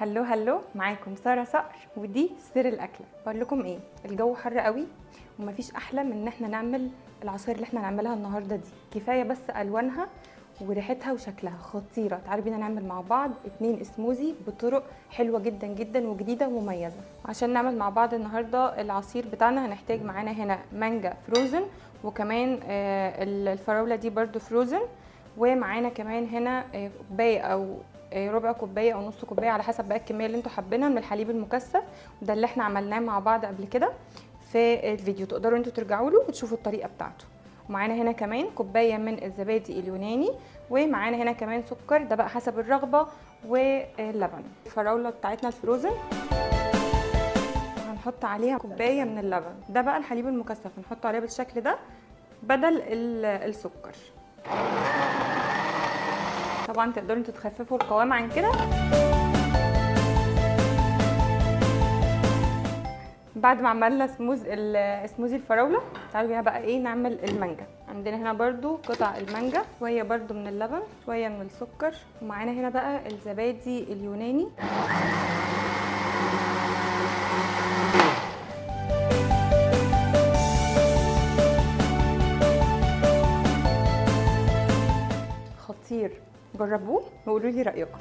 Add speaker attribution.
Speaker 1: هلو هلو، معاكم ساره صقر ودي سر الاكله. بقول لكم ايه، الجو حر قوي ومفيش احلى من ان احنا نعمل العصاير اللي احنا هنعملها النهارده دي. كفايه بس الوانها وريحتها وشكلها خطيره. تعالوا بينا نعمل مع بعض 2 سموزي بطرق حلوه جدا جدا وجديده ومميزه. عشان نعمل مع بعض النهارده العصير بتاعنا هنحتاج معانا هنا مانجا فروزن، وكمان الفراوله دي برده فروزن، ومعانا كمان هنا كوبايه او ربع كوبايه او نص كوبايه على حسب بقى الكميه اللي انتوا حابينها من الحليب المكثف. وده اللي احنا عملناه مع بعض قبل كده في الفيديو، تقدروا انتوا ترجعوا له وتشوفوا الطريقه بتاعته. ومعانا هنا كمان كوبايه من الزبادي اليوناني، ومعانا هنا كمان سكر، ده بقى حسب الرغبه، واللبن. الفراوله بتاعتنا الفروزن هنحط عليها كوبايه من اللبن، ده بقى الحليب المكثف هنحطه عليها بالشكل ده بدل السكر. طبعا تقدروا انتوا تخففوا القوام عن كده. بعد ما عملنا سموزي الفراوله، تعالوا هنا بقى ايه نعمل المانجا. عندنا هنا برده قطع المانجا، شويه برده من اللبن، شويه من السكر، ومعانا هنا بقى الزبادي اليوناني. خطير، جربوه وقولوا لي رايكم.